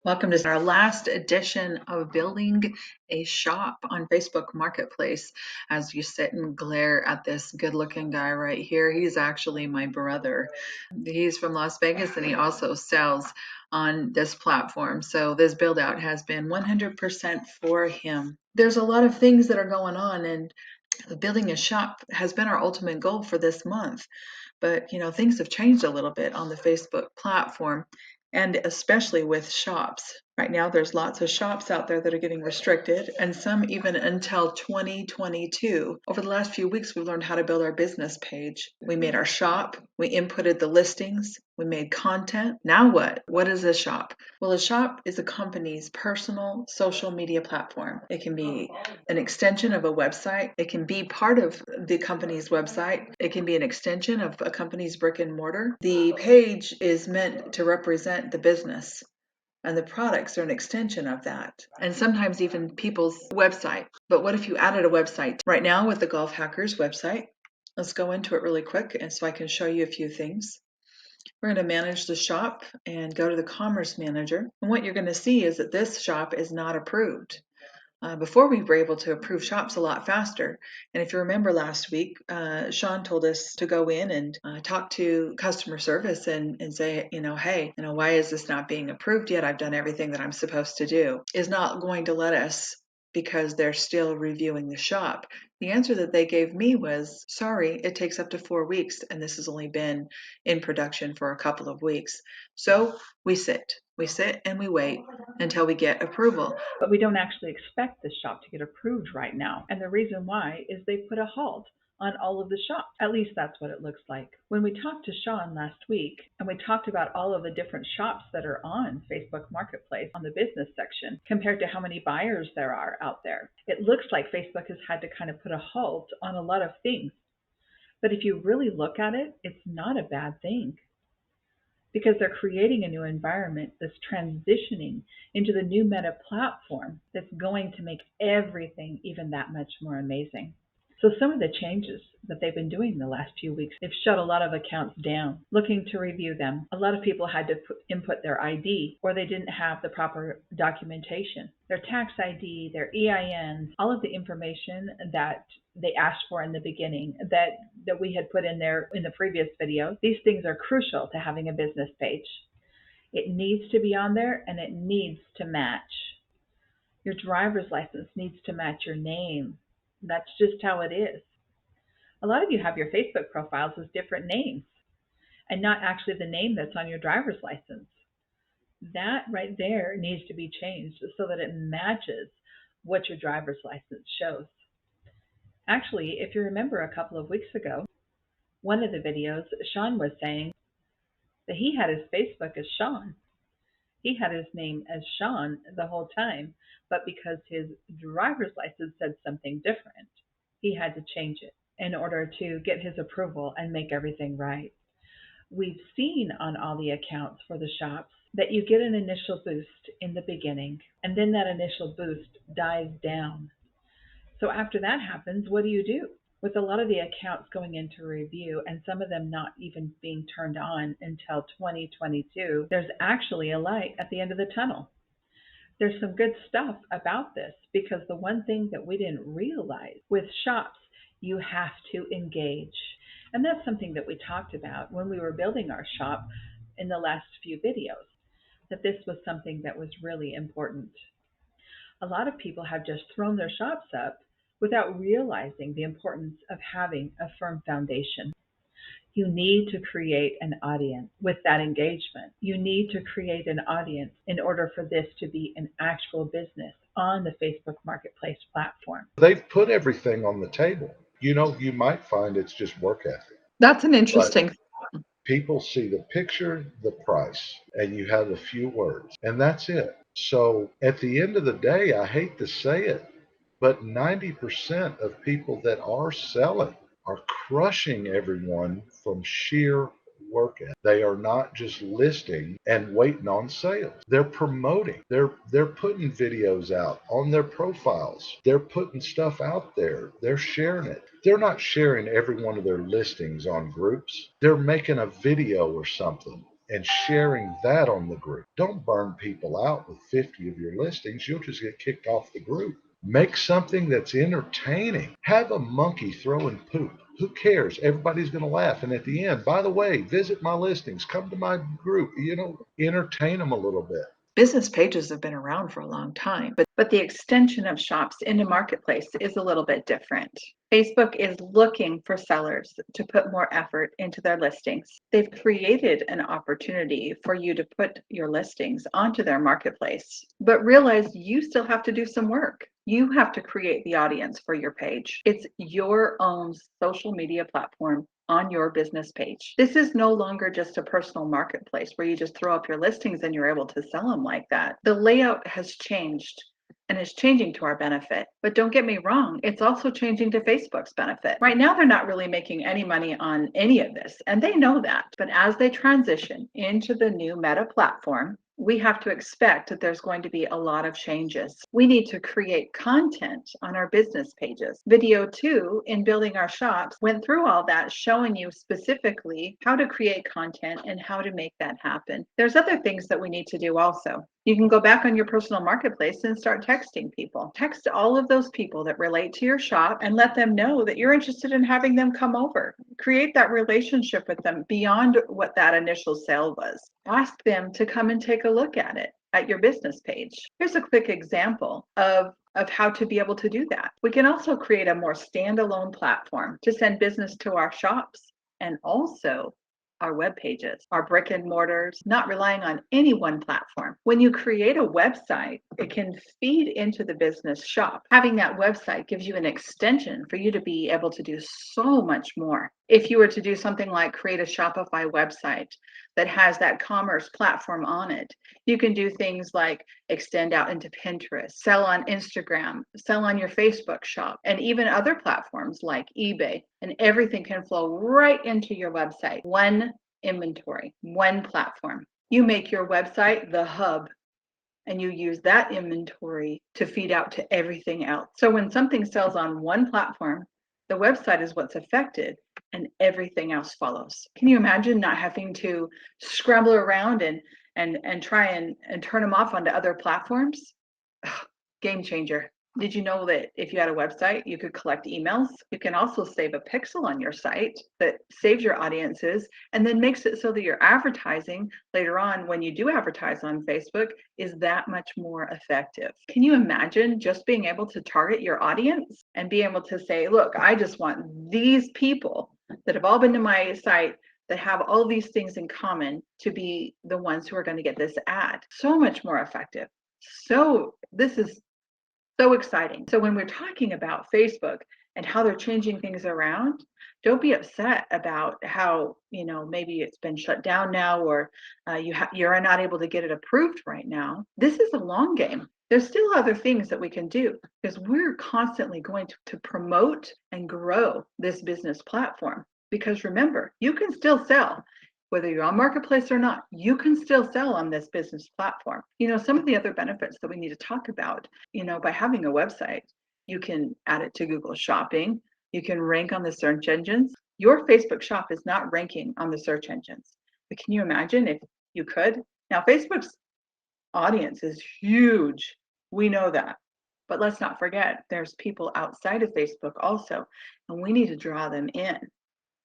Welcome to our last edition of Building a Shop on Facebook Marketplace. As you sit and glare at this good looking guy right here, he's actually my brother. He's from Las Vegas and he also sells on this platform. So this build out has been 100% for him. There's a lot of things that are going on, and building a shop has been our ultimate goal for this month. But things have changed a little bit on the Facebook platform, and especially with shops. Right now, there's lots of shops out there that are getting restricted, and some even until 2022. Over the last few weeks, we've learned how to build our business page. We made our shop, we inputted the listings, we made content. Now what? What is a shop? Well, a shop is a company's personal social media platform. It can be an extension of a website. It can be part of the company's website. It can be an extension of a company's brick and mortar. The page is meant to represent the business, and the products are an extension of that, and sometimes even people's website. But what if you added a website? Right now with the Golf Hackers website, let's go into it really quick and so I can show you a few things. We're going to manage the shop and go to the Commerce Manager. And what you're going to see is that this shop is not approved. Before, we were able to approve shops a lot faster. And if you remember last week, Sean told us to go in and talk to customer service and say, hey, why is this not being approved yet? I've done everything that I'm supposed to do. Is not going to let us because they're still reviewing the shop. The answer that they gave me was, sorry, it takes up to 4 weeks, and this has only been in production for a couple of weeks. So we sit and we wait until we get approval. But we don't actually expect the shop to get approved right now. And the reason why is they put a halt on all of the shops. At least that's what it looks like. When we talked to Sean last week and we talked about all of the different shops that are on Facebook Marketplace on the business section compared to how many buyers there are out there, it looks like Facebook has had to kind of put a halt on a lot of things. But if you really look at it, it's not a bad thing, because they're creating a new environment that's transitioning into the new Meta platform that's going to make everything even that much more amazing. So some of the changes that they've been doing the last few weeks, they've shut a lot of accounts down, looking to review them. A lot of people had to input their ID, or they didn't have the proper documentation. Their tax ID, their EINs, all of the information that they asked for in the beginning that we had put in there in the previous video. These things are crucial to having a business page. It needs to be on there, and it needs to match. Your driver's license needs to match your name. That's just how it is. A lot of you have your Facebook profiles as different names and not actually the name that's on your driver's license. That right there needs to be changed so that it matches what your driver's license shows. Actually, if you remember a couple of weeks ago, one of the videos, Sean was saying that he had his Facebook as Sean. He had his name as Sean the whole time, but because his driver's license said something different, he had to change it in order to get his approval and make everything right. We've seen on all the accounts for the shops that you get an initial boost in the beginning, and then that initial boost dies down. So after that happens, what do? With a lot of the accounts going into review and some of them not even being turned on until 2022, there's actually a light at the end of the tunnel. There's some good stuff about this, because the one thing that we didn't realize with shops, you have to engage. And that's something that we talked about when we were building our shop in the last few videos, that this was something that was really important. A lot of people have just thrown their shops up without realizing the importance of having a firm foundation. You need to create an audience with that engagement. You need to create an audience in order for this to be an actual business on the Facebook Marketplace platform. They've put everything on the table. You might find it's just work ethic. That's an interesting. People see the picture, the price, and you have a few words, and that's it. So at the end of the day, I hate to say it, but 90% of people that are selling are crushing everyone from sheer work ethic. They are not just listing and waiting on sales. They're promoting. They're putting videos out on their profiles. They're putting stuff out there. They're sharing it. They're not sharing every one of their listings on groups. They're making a video or something and sharing that on the group. Don't burn people out with 50 of your listings. You'll just get kicked off the group. Make something that's entertaining. Have a monkey throwing poop. Who cares? Everybody's going to laugh. And at the end, by the way, visit my listings, come to my group, entertain them a little bit. Business pages have been around for a long time, but the extension of shops into marketplace is a little bit different. Facebook is looking for sellers to put more effort into their listings. They've created an opportunity for you to put your listings onto their marketplace, but realize you still have to do some work. You have to create the audience for your page. It's your own social media platform on your business page. This is no longer just a personal marketplace where you just throw up your listings and you're able to sell them like that. The layout has changed and is changing to our benefit. But don't get me wrong, it's also changing to Facebook's benefit. Right now, they're not really making any money on any of this, and they know that. But as they transition into the new Meta platform, we have to expect that there's going to be a lot of changes. We need to create content on our business pages. Video 2 in building our shops went through all that, showing you specifically how to create content and how to make that happen. There's other things that we need to do also. You can go back on your personal marketplace and start texting people. Text all of those people that relate to your shop and let them know that you're interested in having them come over. Create that relationship with them beyond what that initial sale was. Ask them to come and take a look at it at your business page. Here's a quick example of how to be able to do that. We can also create a more standalone platform to send business to our shops and also our web pages, our brick and mortars, not relying on any one platform. When you create a website, it can feed into the business shop. Having that website gives you an extension for you to be able to do so much more. If you were to do something like create a Shopify website that has that commerce platform on it, you can do things like extend out into Pinterest, sell on Instagram, sell on your Facebook shop, and even other platforms like eBay, and everything can flow right into your website. One inventory, one platform. You make your website the hub, and you use that inventory to feed out to everything else. So when something sells on one platform, the website is what's affected and everything else follows. Can you imagine not having to scramble around and try and turn them off onto other platforms? Ugh, game changer. Did you know that if you had a website, you could collect emails? You can also save a pixel on your site that saves your audiences and then makes it so that your advertising later on, when you do advertise on Facebook, is that much more effective. Can you imagine just being able to target your audience and be able to say, look, I just want these people that have all been to my site that have all these things in common to be the ones who are going to get this ad? So much more effective. So this is so exciting. So when we're talking about Facebook and how they're changing things around, don't be upset about how, maybe it's been shut down now, or you're not able to get it approved right now. This is a long game. There's still other things that we can do because we're constantly going to promote and grow this business platform. Because remember, you can still sell. Whether you're on marketplace or not, you can still sell on this business platform. Some of the other benefits that we need to talk about, by having a website, you can add it to Google Shopping. You can rank on the search engines. Your Facebook shop is not ranking on the search engines. But can you imagine if you could? Now, Facebook's audience is huge. We know that. But let's not forget, there's people outside of Facebook also, and we need to draw them in.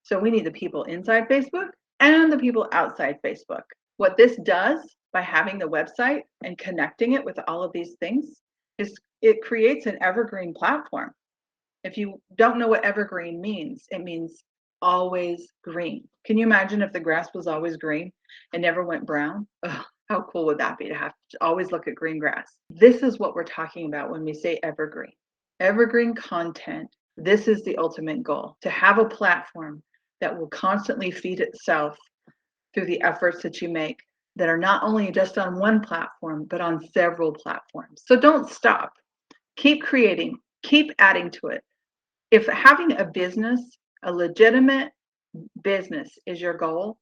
So we need the people inside Facebook and the people outside Facebook. What this does by having the website and connecting it with all of these things is it creates an evergreen platform. If you don't know what evergreen means, it means always green. Can you imagine if the grass was always green and never went brown? Ugh, how cool would that be to have to always look at green grass? This is what we're talking about when we say evergreen. Evergreen content. This is the ultimate goal, to have a platform that will constantly feed itself through the efforts that you make that are not only just on one platform, but on several platforms. So don't stop. Keep creating, keep adding to it. If having a business, a legitimate business is your goal,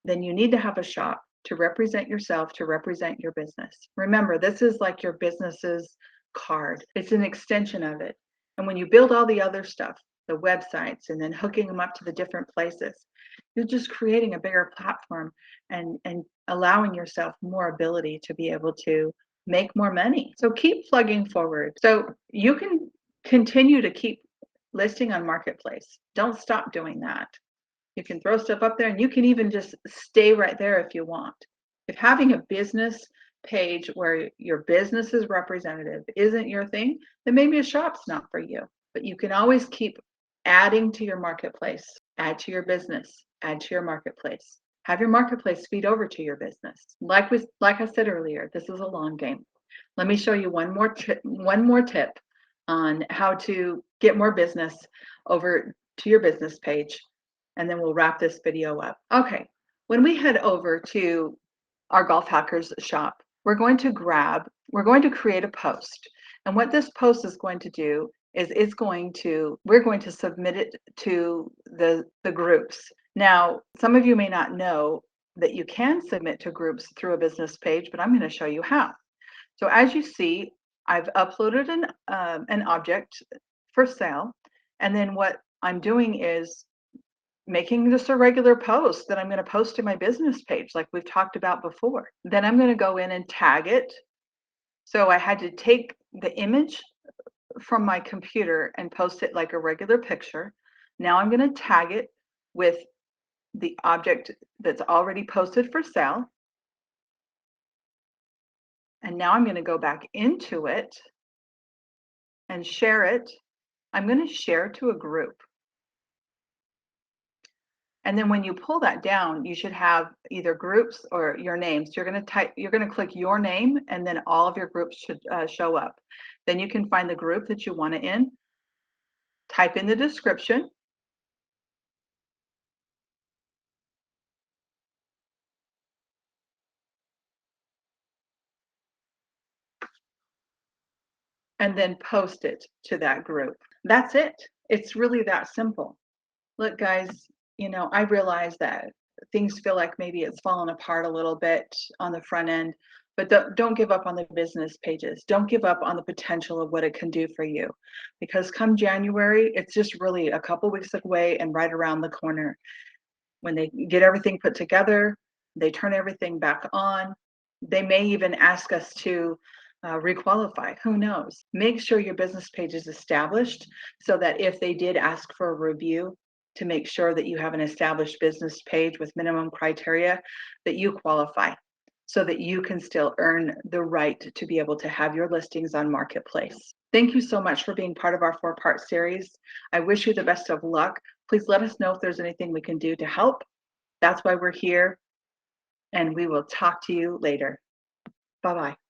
then you need to have a shop to represent yourself, to represent your business. Remember, this is like your business's card. It's an extension of it. And when you build all the other stuff, the websites, and then hooking them up to the different places, you're just creating a bigger platform and allowing yourself more ability to be able to make more money. So keep plugging forward. So you can continue to keep listing on Marketplace. Don't stop doing that. You can throw stuff up there, and you can even just stay right there if you want. If having a business page where your business is representative isn't your thing, then maybe a shop's not for you. But you can always keep adding to your marketplace, add to your business, add to your marketplace. Have your marketplace feed over to your business. Like I said earlier, this is a long game. Let me show you one more tip on how to get more business over to your business page, and then we'll wrap this video up. Okay, when we head over to our Golf Hackers shop, we're going to create a post. And what this post is going to do is we're going to submit it to the groups. Now, some of you may not know that you can submit to groups through a business page, but I'm going to show you how. So as you see, I've uploaded an object for sale, and then what I'm doing is making just a regular post that I'm going to post to my business page like we've talked about before. Then I'm going to go in and tag it. So I had to take the image from my computer and post it like a regular picture. Now I'm going to tag it with the object that's already posted for sale. And now I'm going to go back into it and share it. I'm going to share to a group. And then when you pull that down, you should have either groups or your name. So you're going to click your name, and then all of your groups should show up. Then you can find the group that you want it in, type in the description, and then post it to that group. That's it. It's really that simple. Look, guys, I realize that things feel like maybe it's fallen apart a little bit on the front end, but don't give up on the business pages. Don't give up on the potential of what it can do for you, because come January, it's just really a couple weeks away and right around the corner. When they get everything put together, they turn everything back on. They may even ask us to requalify. Who knows? Make sure your business page is established so that if they did ask for a review, to make sure that you have an established business page with minimum criteria, that you qualify, so that you can still earn the right to be able to have your listings on Marketplace. Thank you so much for being part of our 4-part series. I wish you the best of luck. Please let us know if there's anything we can do to help. That's why we're here, and we will talk to you later. Bye-bye.